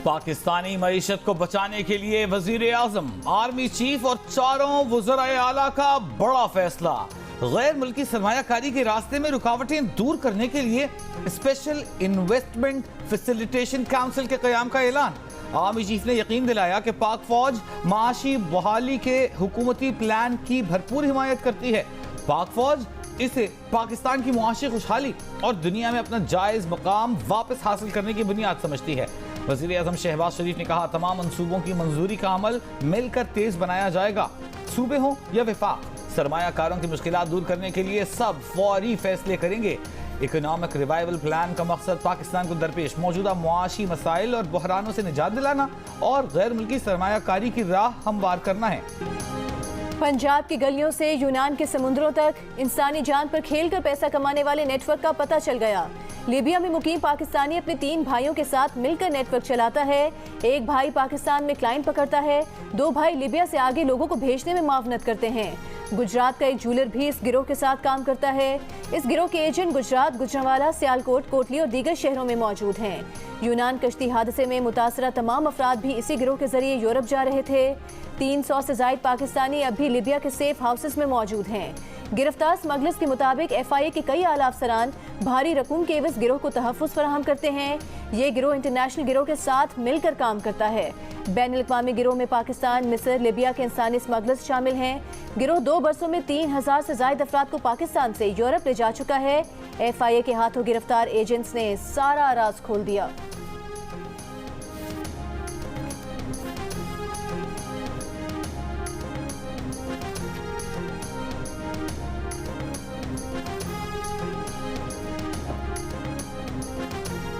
पाकिस्तानी मईशत को बचाने के लिए वजीर आजम, आर्मी चीफ और चारों वज़राए आला का बड़ा फैसला। गैर मुल्की सरमायाकारी के रास्ते में रुकावटें दूर करने के लिए स्पेशल इन्वेस्टमेंट फैसिलिटेशन काउंसिल के क़याम का ऐलान। आर्मी चीफ ने यकीन दिलाया कि पाक फौज माशी बहाली के हुकूमती प्लान की भरपूर हिमायत करती है। पाक फौज इसे पाकिस्तान की मुआशी खुशहाली और दुनिया में अपना जायज मकाम वापस हासिल करने की बुनियाद समझती है। वज़ीर आज़म शहबाज शरीफ ने कहा, तमाम मंसूबों की मंजूरी का अमल मिलकर तेज बनाया जाएगा। सूबे हों या विफाक, सरमायाकारों की मुश्किलात दूर करने के लिए सब फौरी फैसले करेंगे। इकोनॉमिक रिवाइवल प्लान का मकसद पाकिस्तान को दरपेश मौजूदा मुआशी मसाइल और बहरानों से निजात दिलाना और गैर मुल्की सरमायाकारी की राह हमवार करना है। पंजाब की गलियों से यूनान के समुद्रों तक इंसानी जान पर खेलकर पैसा कमाने वाले नेटवर्क का पता चल गया। लीबिया में मुकीम पाकिस्तानी अपने 3 भाइयों के साथ मिलकर नेटवर्क चलाता है। एक भाई पाकिस्तान में क्लाइंट पकड़ता है, 2 भाई लीबिया से आगे लोगों को भेजने में मावनत करते हैं। गुजरात का एक ज्वेलर भी इस गिरोह के साथ काम करता है। इस गिरोह के एजेंट गुजरात, गुजरांवाला, सियालकोट, कोटली और दीगर शहरों में मौजूद हैं। यूनान कश्ती हादसे में मुतासरा तमाम अफराद भी इसी गिरोह के जरिए यूरोप जा रहे थे। 300 से जायद पाकिस्तानी अब भी लीबिया के सेफ हाउसेस में मौजूद हैं। गिरफ्तार स्मगलर्स के मुताबिक FIA के कई आला अफसरान भारी रकूम के एवज गिरोह को तहफ़्फ़ुज़ फराहम करते हैं। ये गिरोह इंटरनेशनल गिरोह के साथ मिलकर काम करता है। बैनुल-अक़वामी गिरोह में पाकिस्तान, मिस्र, लीबिया के इंसानी स्मगलर्स शामिल हैं। गिरोह 2 बरसों में 3000 से जायद अफराद को पाकिस्तान से यूरोप ले जा चुका है। FIA के हाथों गिरफ्तार एजेंट्स ने सारा राज खोल दिया।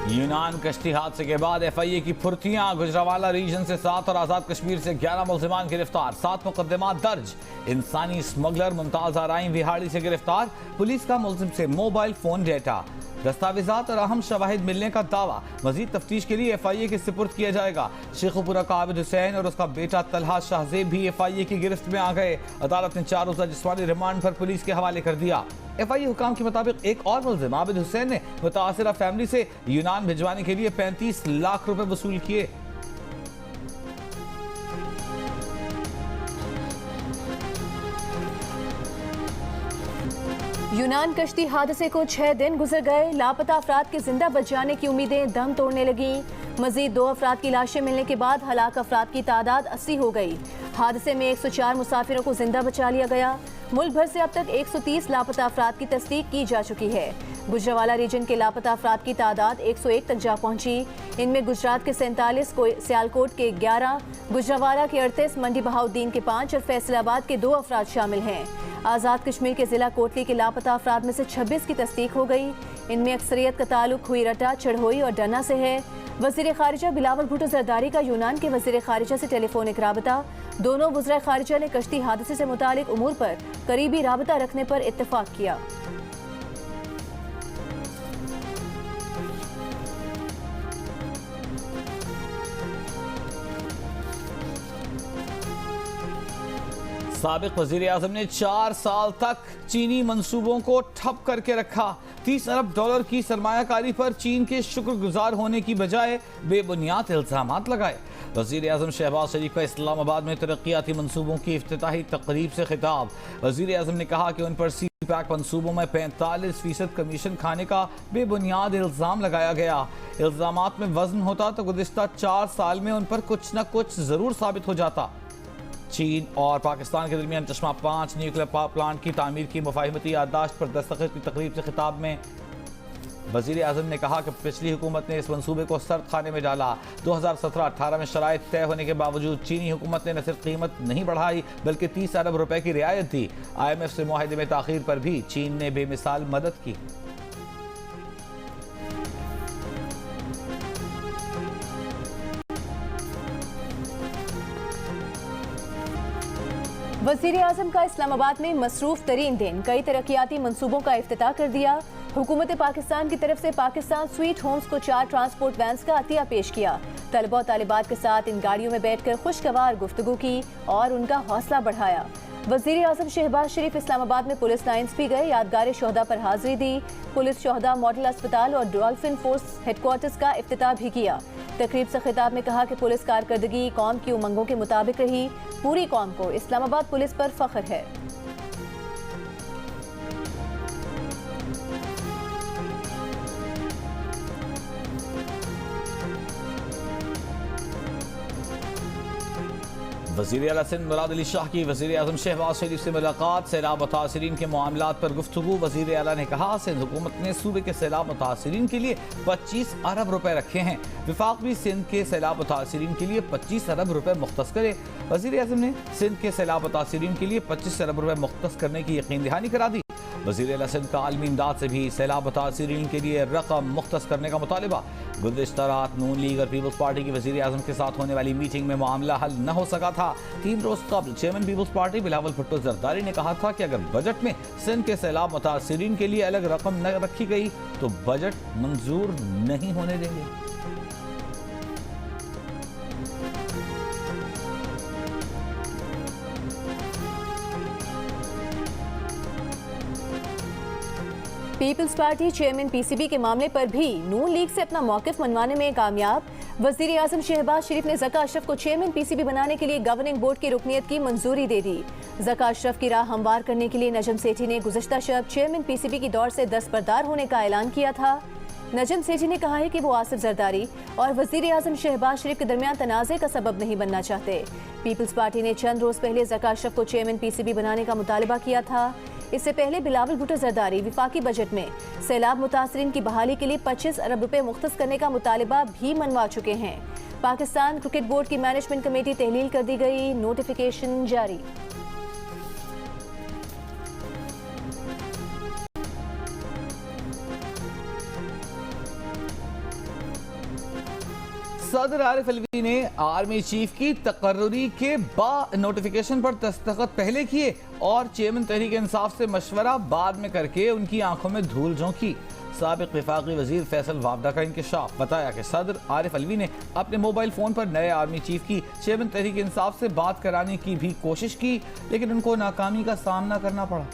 यूनान कश्ती हादसे के बाद FIA की फुर्तियां। गुजरांवाला रीजन से 7 और आज़ाद कश्मीर से 11 मुल्ज़िमान गिरफ्तार, 7 मुकदमात दर्ज। इंसानी स्मगलर मुमताज़ आराइन विहाड़ी से गिरफ्तार। पुलिस का मुल्ज़िम से मोबाइल फ़ोन डेटा, दस्तावेजात और अहम शवाहिद मिलने का दावा। मजीद तफ्तीश के लिए FIA के सुपुर्द किया जाएगा। शेखुपुरा का आबिद हुसैन और उसका बेटा तलहा शाहजेब भी FIA की गिरफ्त में आ गए। अदालत ने 4 रोज़ा जिस्मानी रिमांड पर पुलिस के हवाले कर दिया। FIA हुकाम के मुताबिक एक और मुल्ज़िम आबिद हुसैन ने मुतासिरा फैमिली से यूनान भिजवाने के लिए 35 लाख रुपए वसूल किए। यूनान कश्ती हादसे को 6 दिन गुजर गए। लापता अफराद के जिंदा बच जाने की उम्मीदें दम तोड़ने लगी। मजीद 2 अफराद की लाशें मिलने के बाद हलाक अफराद की तादाद 80 हो गई। हादसे में 104 मुसाफिरों को जिंदा बचा लिया गया। मुल्क भर से अब तक 130 लापता अफराद की तस्दीक की जा चुकी है। गुजरांवाला रीजन के लापता अफराद की तादाद 101 तक जा पहुंची। इनमें गुजरात के 47, सियालकोट के 11, गुजरांवाला के 38, मंडी बहाउद्दीन के 5 और फैसलाबाद के 2 अफराद शामिल हैं। आज़ाद कश्मीर के जिला कोटली के लापता अफराद में से 26 की तस्दीक हो गई। इनमें अक्सरियत का ताल्लुक हुईरटा, चढ़ोई और डन्ना से है। वज़ीर ख़ारिजा बिलावल भुट्टो ज़रदारी का यूनान के वज़ीर ख़ारिजा से टेलीफोनिक राबता। दोनों वज़ीर ख़ारिजा ने कश्ती हादसे से मुतालिक उमूर पर करीबी राबता रखने पर इत्तेफाक किया। साबिक वज़ीर आज़म ने 4 साल तक चीनी मंसूबों को ठप करके रखा। 30 अरब डॉलर की सरमायाकारी पर चीन के शुक्रगुजार होने की बजाय बेबुनियाद इल्ज़ामात लगाए। वज़ीर आज़म शहबाज शरीफ का इस्लामाबाद में तरक्याती मंसूबों की इफ्तिताही तकरीब से खिताब। वज़ीर आज़म ने कहा कि उन पर CPEC मंसूबों में 45% कमीशन खाने का बेबुनियाद इल्ज़ाम लगाया गया। इल्ज़ामात में वज़न होता तो गुज़िश्ता 4 साल में उन पर कुछ न कुछ ज़रूर साबित हो जाता। चीन और पाकिस्तान के दरमियान चश्मा 5 न्यूक्लियर पावर प्लांट की तामीर की मुफाहिमती याददाश्त पर दस्तखत की तकरीब से खिताब में वज़ीर आज़म ने कहा कि पिछली हुकूमत ने इस मंसूबे को सर्द खाने में डाला। 2017-18 में शराइत तय होने के बावजूद चीनी हुकूमत ने न सिर्फ कीमत नहीं बढ़ाई बल्कि 30 अरब रुपए की रियायत दी। IMF से मुआहदे में ताख़ीर पर भी चीन ने बेमिसाल मदद की। वज़ीर आज़म का इस्लामाबाद में मसरूफ़ तरीन दिन, कई तरक्याती मंसूबों का इफ्तिताह कर दिया। हुकूमत पाकिस्तान की तरफ से पाकिस्तान स्वीट होम्स को 4 ट्रांसपोर्ट वैन्स का अतिया पेश किया। तलबा और तालिबात के साथ इन गाड़ियों में बैठकर खुशगवार गुफ्तगू की और उनका हौसला बढ़ाया। वजीर आजम शहबाज शरीफ इस्लामाबाद में पुलिस लाइन्स भी गए, यादगार शोहदा पर हाजिरी दी। पुलिस शोहदा मॉडल अस्पताल और डॉल्फिन फोर्स हेडक्वार्टर्स का इफ्तिताह भी किया। तकरीब से खिताब में कहा कि पुलिस कारकर्दगी कौम की उमंगों के मुताबिक रही। पूरी कौम को इस्लामाबाद पुलिस पर फख्र है। वज़ीर आला सिंध मुराद अली शाह की वज़ीर आज़म शहबाज शरीफ से मुलाकात, सैलाब मुतासरीन के मामलात पर गुफ्तगू। वज़ीर आला ने कहा सिंध हुकूमत ने सूबे के सैलाब मुतासरीन के लिए 25 अरब रुपए रखे हैं, विफाक भी सिंध के सैलाब मुतासरीन के लिए 25 अरब रुपए मुख्तस करे। वज़ीर आज़म ने सिंध के सैलाब मुतासरीन के लिए 25 अरब रुपए मुख्तस करने की यकीन दहानी करा दी। वज़ीर आला सिंध का आलमी इमदाद से भी सैलाब मुतासरीन के लिए रकम मुख्तस करने का मुतालिबा। गुज़िश्ता रात नून लीग और पीपल्स पार्टी की वज़ीर आज़म के साथ होने वाली मीटिंग में मामला हल न हो सका था। 3 रोज कबल chairman Peoples Party Bilawal Bhutto Zardari ने कहा था कि अगर बजट में सिंध के सैलाब मुतासरीन के लिए अलग रकम न रखी गई तो बजट मंजूर नहीं होने देंगे। पीपल्स पार्टी चेयरमैन पीसीबी के मामले पर भी नून लीग से अपना मौकिफ मनवाने में कामयाब। वजीर आजम शहबाज शरीफ ने ज़का अशरफ को चेयरमैन पीसीबी बनाने के लिए गवर्निंग बोर्ड की रुकनियत की मंजूरी दे दी। ज़का अशरफ की राह हमवार करने के लिए नजम सेठी ने गुज़श्ता शब चेयरमैन पीसीबी की दौड़ से दस्तबरदार होने का ऐलान किया था। नजम सेठी ने कहा है कि वो आसिफ जरदारी और वजीर आजम शहबाज शरीफ के दरमियान तनाज़े का सबब नहीं बनना चाहते। पीपल्स पार्टी ने चंद रोज पहले ज़का अशरफ को चेयरमैन पीसीबी बनाने का मुतालबा किया था। इससे पहले बिलावल भुट्टो जरदारी विफाकी बजट में सैलाब मुतासरीन की बहाली के लिए 25 अरब रुपए मुख्तस करने का मुतालबा भी मनवा चुके हैं। पाकिस्तान क्रिकेट बोर्ड की मैनेजमेंट कमेटी तहलील कर दी गई, नोटिफिकेशन जारी। सदर आरिफ अलवी ने आर्मी चीफ की तकर्रुरी के बाद नोटिफिकेशन पर दस्तखत पहले किए और चेयरमैन तहरीक इंसाफ से मशवरा बाद में करके उनकी आंखों में धूल झोंकी। साबिक वफाकी वजीर फैसल वावडा का इंकशाफ, बताया कि सदर आरिफ अलवी ने अपने मोबाइल फोन पर नए आर्मी चीफ की चेयरमैन तहरीक इंसाफ से बात कराने की भी कोशिश की, लेकिन उनको नाकामी का सामना करना पड़ा।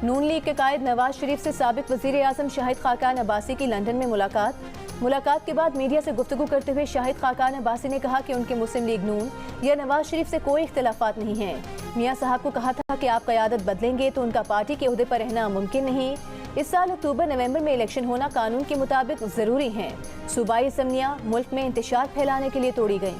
नून लीग के कायद नवाज शरीफ से साबिक वजीर आजम शाहिद खाकान अब्बासी की लंदन में मुलाकात के बाद मीडिया से गुफ्तगू करते हुए शाहिद खाकान अब्बासी ने कहा कि उनके मुस्लिम लीग नून या नवाज शरीफ से कोई इख्तिलाफात नहीं है। मियां साहब को कहा था कि आप क़यादत बदलेंगे तो उनका पार्टी के ओहदे पर रहना मुमकिन नहीं। इस साल अक्टूबर नवंबर में इलेक्शन होना कानून के मुताबिक ज़रूरी है। सूबाई असम्बलियाँ मुल्क में इंतशार फैलाने के लिए तोड़ी गईं।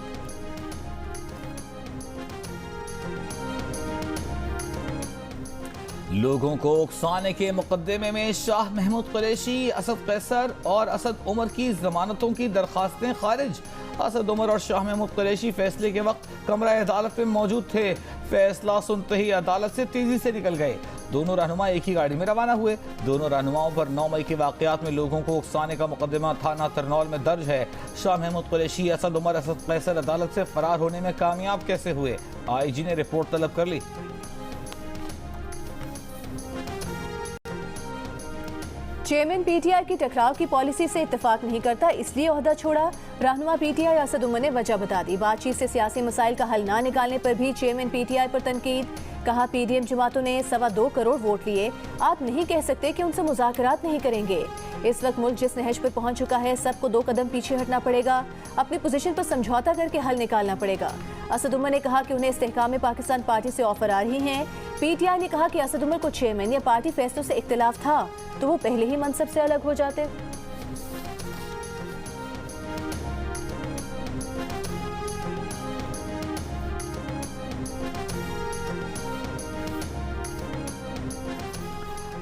लोगों को उकसाने के मुकदमे में शाह महमूद कुरैशी, असद कैसर और असद उमर की जमानतों की दरखास्तें खारिज। असद उमर और शाह महमूद कुरैशी फैसले के वक्त कमरा अदालत में मौजूद थे। फैसला सुनते ही अदालत से तेजी से निकल गए। दोनों रहनुमा एक ही गाड़ी में रवाना हुए। दोनों रहनुमाओं पर 9 मई के वाकयात में लोगों को उकसाने का मुकदमा थाना तरनौल में दर्ज है। शाह महमूद कुरैशी, असद उमर, असद कैसर अदालत से फरार होने में कामयाब कैसे हुए? IG ने रिपोर्ट तलब कर ली। चेयरमैन पीटीआई की टकराव की पॉलिसी से इत्तेफाक नहीं करता, इसलिए ओहदा छोड़ा। रहनुमा पीटीआई असद उमर ने वजह बता दी। बातचीत से सियासी मसाइल का हल ना निकालने पर भी चेयरमैन पीटीआई पर तनकीद। कहा पीडीएम जमातों ने 2.25 करोड़ वोट लिए, आप नहीं कह सकते कि उनसे मुज़ाकरात नहीं करेंगे। इस वक्त मुल्क जिस नहज पर पहुंच चुका है, सबको 2 कदम पीछे हटना पड़ेगा। अपनी पोजीशन पर समझौता करके हल निकालना पड़ेगा। असद उमर ने कहा कि उन्हें इस्तेहकाम पाकिस्तान पार्टी से ऑफर आ रही हैं। पीटीआई ने कहा कि असद उमर को चेयरमैन या पार्टी फैसलों से इख्तिलाफ था तो वो पहले ही मनसब से अलग हो जाते।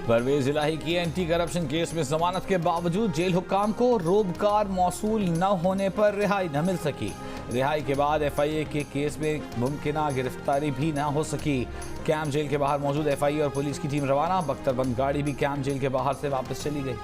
परवेज इलाही की एंटी करप्शन केस में जमानत के बावजूद जेल हुक्काम को रोबकार मौसूल न होने पर रिहाई न मिल सकी। रिहाई के बाद FIA के केस में मुमकिना गिरफ्तारी भी न हो सकी। कैंप जेल के बाहर मौजूद FIA और पुलिस की टीम रवाना। बख्तरबंद गाड़ी भी कैंप जेल के बाहर से वापस चली गई।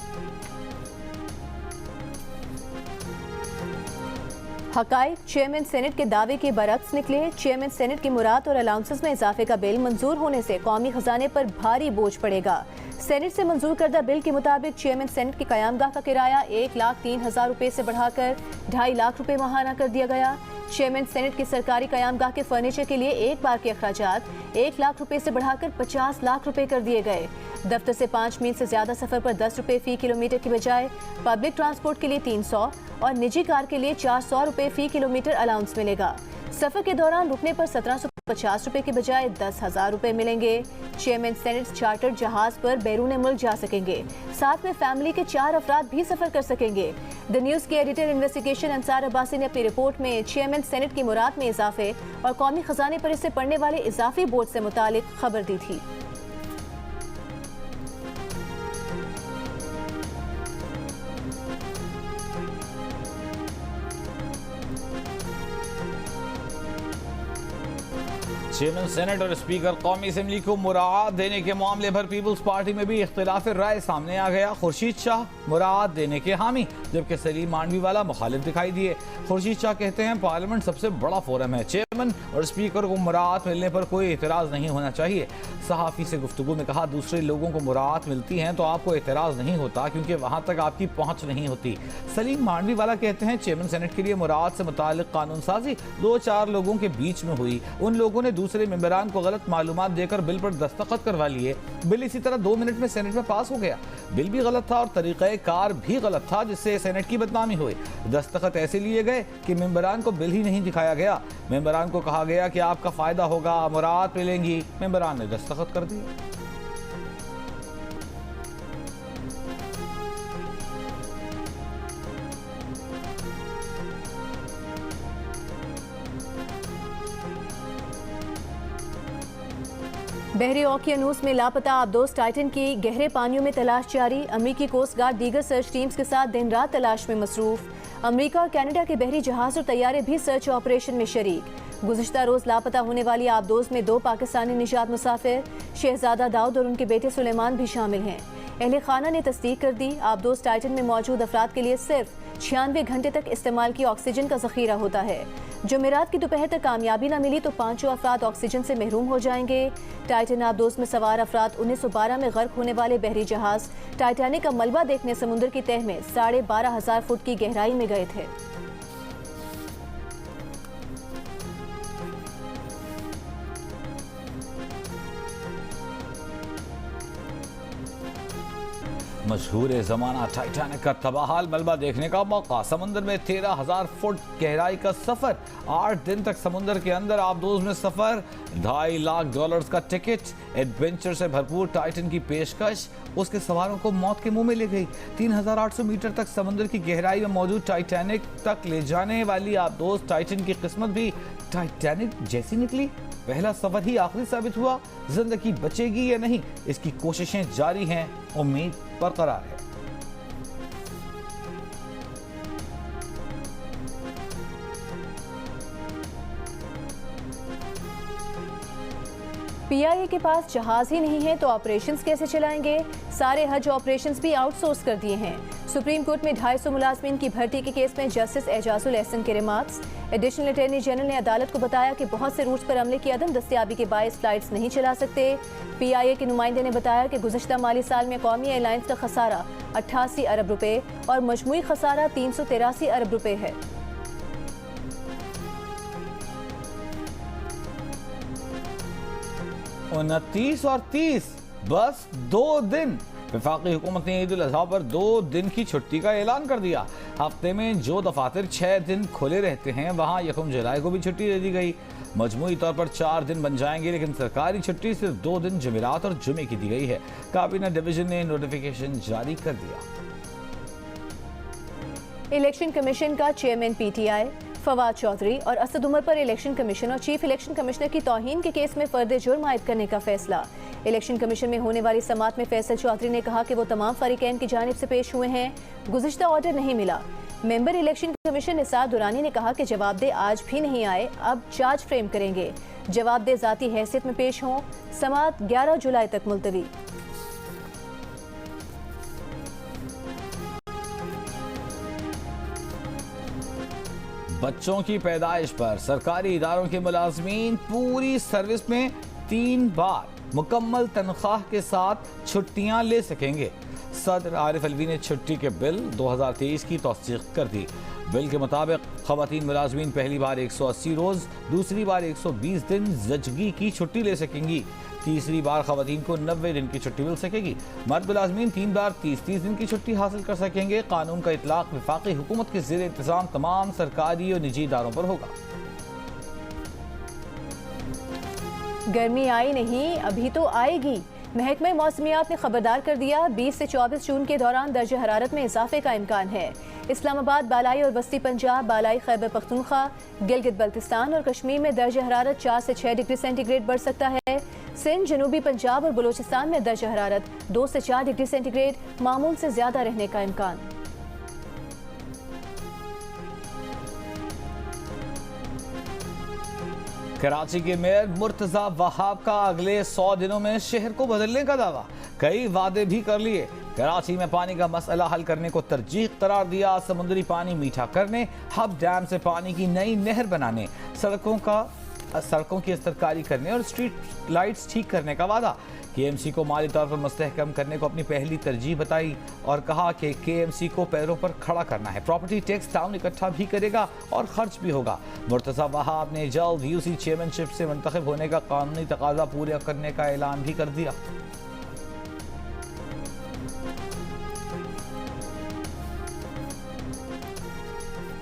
हकाइक चेयरमैन सेनेट के दावे के बरक्स निकले। चेयरमैन सेनेट की मुराद और अलाउंसेस में इजाफे का बिल मंजूर होने से कौमी खजाने पर भारी बोझ पड़ेगा। सेनेट से मंजूर करदा बिल के मुताबिक चेयरमैन सेनेट की क़यामगाह का किराया 1,03,000 रुपए से बढ़ाकर 2.5 लाख रुपए माहाना कर दिया गया। चेयरमैन सेनेट की सरकारी कयामगाह के फर्नीचर के लिए एक बार के अखराजात 1 लाख रुपए से बढ़ाकर 50 लाख रुपए कर दिए गए। दफ्तर से 5 मील से ज्यादा सफर पर 10 रुपए फी किलोमीटर की बजाय पब्लिक ट्रांसपोर्ट के लिए 300 और निजी कार के लिए 400 रुपए फी किलोमीटर अलाउंस मिलेगा। सफर के दौरान रुकने पर 1750 रुपए के बजाय 10,000 रुपए मिलेंगे। चेयरमैन सेनेट चार्टर्ड जहाज पर बैरून मुल्क जा सकेंगे। साथ में फैमिली के 4 अफराद भी सफर कर सकेंगे। द न्यूज के एडिटर इन्वेस्टिगेशन अंसार अब्बासी ने अपनी रिपोर्ट में चेयरमैन सेनेट की मुराद में इजाफे और कौमी खजाने पर इससे पड़ने वाले इजाफी बोझ से मुतालिक खबर दी थी। चेयरमैन सेनेट और स्पीकर कौमी असेंबली को मुराद देने के मामले पर पीपल्स पार्टी में भी इख्तिलाफ राय सामने आ गया। खुर्शीद शाह मुराद देने के हामी, जबकि सलीम मांडवीवाला मुखालिफ दिखाई दिए। खुर्शीद शाह कहते हैं पार्लियामेंट सबसे बड़ा फोरम है, चेयरमैन और स्पीकर को मुराद मिलने पर कोई एतराज नहीं होना चाहिए। सहाफ़ी से गुफ्तगू में कहा, दूसरे लोगों को मुराद मिलती हैं तो आपको एतराज नहीं होता क्योंकि वहां तक आपकी पहुंच नहीं होती। सलीम मांडवीवाला कहते हैं चेयरमैन सेनेट के लिए मुराद से मुतालिक कानून साजी 2-4 लोगों के बीच में हुई। उन लोगों ने दूसरे मेंबरान को गलत मालूमात देकर बिल पर दस्तखत करवा लिए। बिल इसी तरह 2 मिनट में सेनेट में पास हो गया। बिल भी गलत था और तरीक़ेकार भी गलत था, जिससे सेनेट की बदनामी हुई। दस्तखत ऐसे लिए गए कि मेंबरान को बिल ही नहीं दिखाया गया। मेंबरान को कहा गया कि आपका फायदा होगा, मुराद मिलेंगी। मेंबरान ने दस्तखत कर दिए। बहरी ओकियानूस में लापता आबदोज टाइटन की गहरे पानियों में तलाश जारी। अमरीकी कोस्ट गार्ड दीगर सर्च टीम्स के साथ दिन रात तलाश में मसरूफ। अमरीका और कनाडा के बहरी जहाज और तैयारे भी सर्च ऑपरेशन में शरीक। गुज़िश्ता रोज लापता होने वाली आबदोज में 2 पाकिस्तानी निजात मुसाफिर शहजादा दाऊद और उनके बेटे सुलेमान भी शामिल हैं। अहले खाना ने तस्दीक कर दी, आबदोज टाइटन में मौजूद अफराद के लिए सिर्फ 96 घंटे तक इस्तेमाल की ऑक्सीजन का जखीरा होता है। जुमेरात की दोपहर तक कामयाबी न मिली तो 5 अफराद ऑक्सीजन से महरूम हो जाएंगे। टाइटन आबदोज में सवार अफराद 1912 में गर्क होने वाले बहरी जहाज टाइटैनिक का मलबा देखने समुद्र की तह में 12,500 फुट की गहराई में गए थे। मशहूर ज़माना टाइटैनिक का तबाहाल मलबा देखने का मौका। समुद्र में 13,000 फुट गहराई का सफर, 8 दिन तक समुद्र के अंदर आबदोज में सफर, $2.5 लाख का टिकट, एडवेंचर से भरपूर टाइटन की पेशकश उसके सवारों को मौत के मुंह में ले गई। 3,800 मीटर तक समुद्र की गहराई में मौजूद टाइटैनिक तक ले जाने वाली आबदोज टाइटन की किस्मत भी टाइटैनिक जैसी निकली। पहला सफर ही आखिरी साबित हुआ। जिंदगी बचेगी या नहीं, इसकी कोशिशें जारी हैं, उम्मीद बरकरार है। पीआईए के पास जहाज ही नहीं है तो ऑपरेशंस कैसे चलाएंगे? सारे हज ऑपरेशंस भी आउटसोर्स कर दिए हैं। सुप्रीम कोर्ट में 250 मुलाजमीन की भर्ती के केस में जस्टिस एजाजुल एहसन के रिमार्क्स। एडिशनल अटॉर्नी जनरल ने अदालत को बताया कि बहुत से रूट्स पर अमले की अदम दस्तयाबी के बायस फ्लाइट्स नहीं चला सकते। पीआईए के नुमाइंदे ने बताया कि गुज़श्ता माली साल में कौमी एयरलाइंस का खसारा 88 अरब रुपए और मजमूई खसारा 383 अरब रुपए है। और 29 और 30 बस 2 दिन। वफाकी हुकूमत ने ईद उल अज़हा पर 2 दिन की छुट्टी का ऐलान कर दिया। हफ्ते में जो दफातर 6 दिन खुले रहते हैं वहाँ 1 जुलाई को भी छुट्टी दे दी गई। मजमूई तौर पर 4 दिन बन जाएंगे, लेकिन सरकारी छुट्टी सिर्फ 2 दिन जुमेरात और जुमे की दी गई है। काबीना डिवीजन ने नोटिफिकेशन जारी कर दिया। इलेक्शन कमीशन का चेयरमैन पीटीआई फवाद चौधरी और असद उमर पर इलेक्शन कमीशन और चीफ इलेक्शन कमिश्नर की तौहीन के केस में फर्द जुर्म आयद करने का फैसला। इलेक्शन कमीशन में होने वाली समाअत में फैसल चौधरी ने कहा कि वो तमाम फरीकैन की जानिब से पेश हुए हैं, गुज़िश्ता ऑर्डर नहीं मिला। Member election commission Nisar Durrani ने कहा कि जवाबदेह आज भी नहीं आए, अब चार्ज फ्रेम करेंगे। जवाबदेह ज़ाती हैसियत में पेश हों। समाअत 11 जुलाई तक मुलतवी। बच्चों की पैदाइश पर सरकारी इदारों के मुलाजमीन पूरी सर्विस में 3 बार मुकम्मल तनख्वाह के साथ छुट्टियां ले सकेंगे। सदर आरिफ अलवी ने छुट्टी के बिल 2023 की तौसीक कर दी। बिल के मुताबिक खवातीन मुलाजमीन पहली बार 180 रोज, दूसरी बार 120 दिन जजगी की छुट्टी ले सकेंगी। तीसरी बार खवातीन को 90 दिन की छुट्टी मिल सकेगी। मर्द मुलाजमीन 3 बार 30-30 दिन की छुट्टी हासिल कर सकेंगे। कानून का इतलाक वफाकी हुकूमत के ज़ेर इंतजाम तमाम सरकारी और निजी इदारों पर होगा। गर्मी आई नहीं, अभी तो आएगी। महकमे मौसमियात ने खबरदार कर दिया, 20 से 24 जून के दौरान दर्जा हरारत में इजाफे का इम्कान है। इस्लामाबाद, बालाई और वस्ती पंजाब, बालाई खैबर पख्तूनख्वा, गिलगित बल्तिस्तान और कश्मीर में दर्जा हरारत 4 से 6 डिग्री सेंटीग्रेड बढ़ सकता है। सिंध, जनूबी पंजाब और बलूचिस्तान में दर्जा हरारत 2 से 4 डिग्री सेंटीग्रेड मामूल से ज्यादा रहने का इम्कान। कराची के मेयर मुर्तजा वहाब का अगले 100 दिनों में शहर को बदलने का दावा, कई वादे भी कर लिए। कराची में पानी का मसला हल करने को तरजीह करार दिया, समुद्री पानी मीठा करने, हब डैम से पानी की नई नहर बनाने, सड़कों की सरकारी करने और स्ट्रीट लाइट्स ठीक करने का वादा। केएमसी को माली तौर पर मुस्तहकम करने को अपनी पहली तरजीह बताई और कहा कि केएमसी को पैरों पर खड़ा करना है। प्रॉपर्टी टैक्स टाउन इकट्ठा भी करेगा और खर्च भी होगा। मुर्तजा वहाब ने जल्द यूसी चेयरमैनशिप से मुंतखब होने का कानूनी तकाजा पूरा करने का ऐलान भी कर दिया।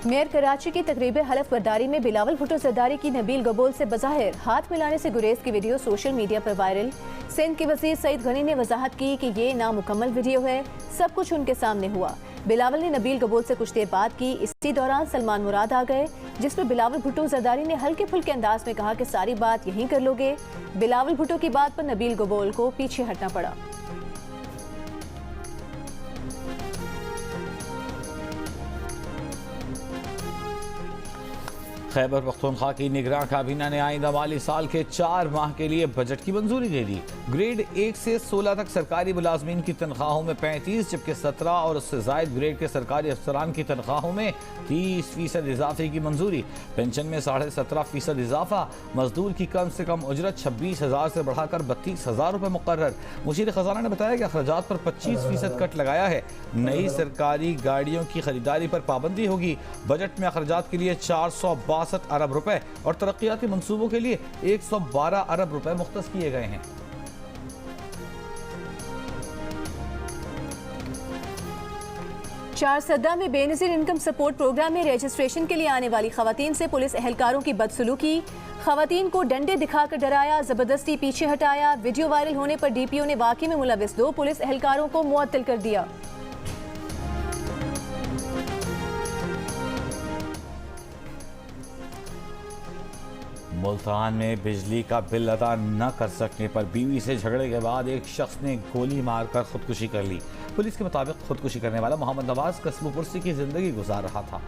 मेयर कराची की तकरीब हलफ बर्दारी में बिलावल भुट्टो जरदारी की नबील गबोल से बज़ाहिर हाथ मिलाने से गुरेज की वीडियो सोशल मीडिया पर वायरल। सिंध के वज़ीर सईद गनी ने वजाहत की कि ये नामुकम्मल वीडियो है, सब कुछ उनके सामने हुआ। बिलावल ने नबील गबोल से कुछ देर बात की। इसी दौरान सलमान मुराद आ गए, जिस पर बिलावल भुट्टो जरदारी ने हल्के फुल्के अंदाज में कहा कि सारी बात यहीं कर लोगे। बिलावल भुट्टो की बात पर नबील गबोल को पीछे हटना पड़ा। खैबर पख्तूनख्वा की निगरान काबीना ने आइंदा माली साल के 4 माह के लिए बजट की मंजूरी दे दी। ग्रेड 1 से 16 तक सरकारी मुलाजमीन की तनख्वाहों में 35 जबकि 17 और उससे जायद ग्रेड के सरकारी अफसरान की तनख्वाहों में 30% इजाफे की मंजूरी। पेंशन में 17.5% इजाफा। मजदूर की कम से कम उजरत 26,000 से बढ़ाकर 32,000 रुपये मुकर्रर। मुशीर खजाना ने बताया कि अखराजात पर 25% कट लगाया है। नई सरकारी गाड़ियों की खरीदारी पर पाबंदी होगी। बजट में अखराजात के लिए 462 अरब रुपए और तरक्याती मंसूबों के लिए 112 अरब रुपए मुख्तस किए गए हैं। चारसद्दा में बेनज़ीर इनकम सपोर्ट प्रोग्राम में रजिस्ट्रेशन के लिए आने वाली खवातीन से पुलिस एहलकारों की बदसलूकी। खवातीन को डंडे दिखाकर डराया, जबरदस्ती पीछे हटाया। वीडियो वायरल होने पर डीपीओ ने वाकई में मुलविस 2 पुलिस एहलकारों को मुअत्तल कर दिया। मुल्तान में बिजली का बिल अदा न कर सकने पर बीवी से झगड़े के बाद एक शख्स ने गोली मारकर खुदकुशी कर ली। पुलिस के मुताबिक खुदकुशी करने वाला मोहम्मद नवाज कस्बो पुरसी की जिंदगी गुजार रहा था।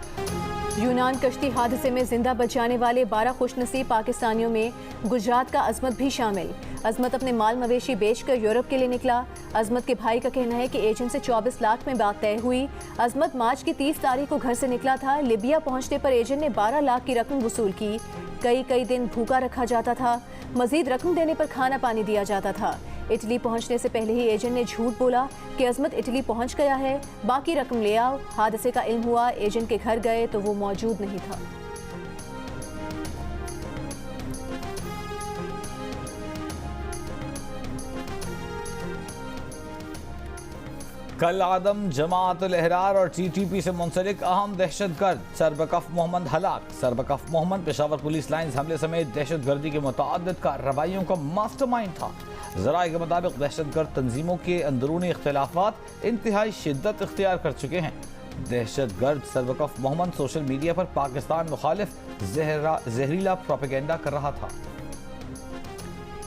यूनान कश्ती हादसे में जिंदा बच जाने वाले 12 खुशनसीब पाकिस्तानियों में गुजरात का अजमत भी शामिल। अजमत अपने माल मवेशी बेचकर यूरोप के लिए निकला। अजमत के भाई का कहना है कि एजेंट से 24 लाख में बात तय हुई। अजमत मार्च की 30 तारीख को घर से निकला था। लिबिया पहुंचने पर एजेंट ने 12 लाख की रकम वसूल की। कई दिन भूखा रखा जाता था। मजीद रकम देने पर खाना पानी दिया जाता था। इटली पहुंचने से पहले ही एजेंट ने झूठ बोला कि अजमत इटली पहुंच गया है, बाकी रकम ले आओ। हादसे का इल्म हुआ, एजेंट के घर गए तो वो मौजूद नहीं था। कल आदम, जमाअतुल अहरार और टीटीपी से मुंसलिक अहम दहशतगर्द सरबकफ मोहम्मद हलाक। सरबकफ मोहम्मद पेशावर पुलिस लाइन्स हमले समेत दहशतगर्दी के मुतअद्दिद कार्रवाइयों का मास्टरमाइंड था। ज़राए के मुताबिक दहशतगर्द तंजीमों के अंदरूनी इख्तिलाफात इंतहाई शिद्दत इख्तियार कर चुके हैं। दहशतगर्द सरबकफ मोहम्मद सोशल मीडिया पर पाकिस्तान मुखालिफ जहरीला प्रोपेगेंडा कर रहा था।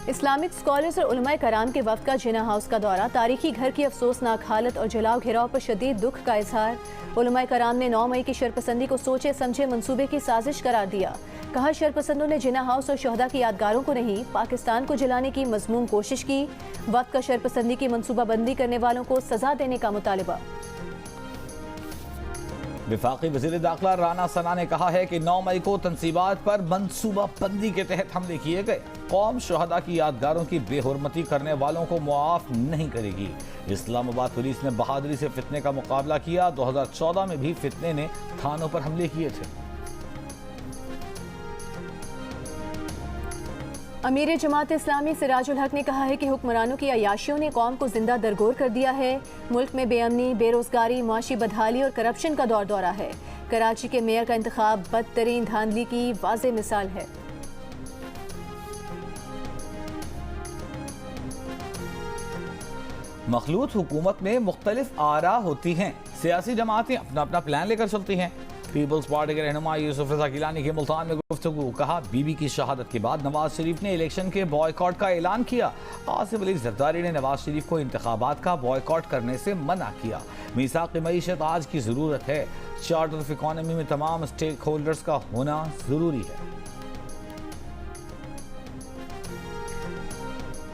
इस्लामिक स्कॉलर्स और उलमाए कराम के वफ्द का जिना हाउस का दौरा। तारीखी घर की अफसोसनाक हालत और जलाओ घेराव पर शदीद दुख का इजहार। उलमाए कराम ने 9 मई की शरपसंदी को सोचे समझे मंसूबे की साजिश करार दिया। कहा शरपसंदों ने जिना हाउस और शहदा की यादगारों को नहीं, पाकिस्तान को जलाने की मजमूम कोशिश की। वफ्द का शरपसंदी की मनसूबाबंदी करने वालों को सजा देने का मुतालबा। वफाकी वज़ीर दाखिला राना सना ने कहा है कि 9 मई को तनसीबात पर मनसूबा बंदी के तहत हमले किए गए। कौम शहदा की यादगारों की बेहुरमती करने वालों को मुआफ नहीं करेगी। इस्लामाबाद पुलिस ने बहादुरी से फितने का मुकाबला किया। 2014 में भी फितने ने थानों पर हमले किए थे। अमीर जमात इस्लामी सिराजुल हक ने कहा है कि हुक्मरानों की अयाशियों ने कौम को जिंदा दरगोर कर दिया है। मुल्क में बेअमनी, बेरोजगारी, मुआशी बदहाली और करप्शन का दौर दौरा है। कराची के मेयर का इंतखाब बदतरीन धांधली की वाज़ेह मिसाल है। मखलूत हुकूमत में मुख्तलिफ आरा होती हैं। सियासी जमातें अपना अपना प्लान लेकर चलती हैं। पीपल्स पार्टी के रहनुमा यूसुफ रज़ा गिलानी की मुल्तान में गुफ्तगू। कहा, बीबी की शहादत के बाद नवाज शरीफ ने इलेक्शन के बॉयकॉट का ऐलान किया। आसिफ अली जरदारी ने नवाज शरीफ को इंतखाबात का बॉयकॉट करने से मना किया। मीसाक मईशत आज की ज़रूरत है। चार्टर ऑफ इकॉनमी में तमाम स्टेक होल्डर्स का होना ज़रूरी है।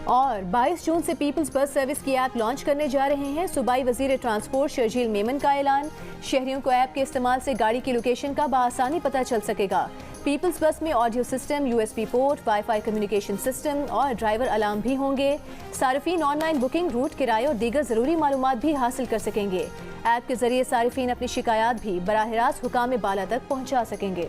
और 22 जून से पीपल्स बस सर्विस की ऐप लॉन्च करने जा रहे हैं। सूबाई वजीर ट्रांसपोर्ट शर्जील मेमन का ऐलान। शहरियों को ऐप के इस्तेमाल से गाड़ी की लोकेशन का बआसानी पता चल सकेगा। पीपल्स बस में audio system, USB port, wifi communication system और ड्राइवर अलार्म भी होंगे। सारिफीन ऑनलाइन बुकिंग, रूट, किराए और दीगर ज़रूरी मालूमात भी हासिल कर सकेंगे। ऐप के जरिए सारिफीन अपनी शिकायत भी बराह रास्त हुकाम बाला तक पहुँचा सकेंगे।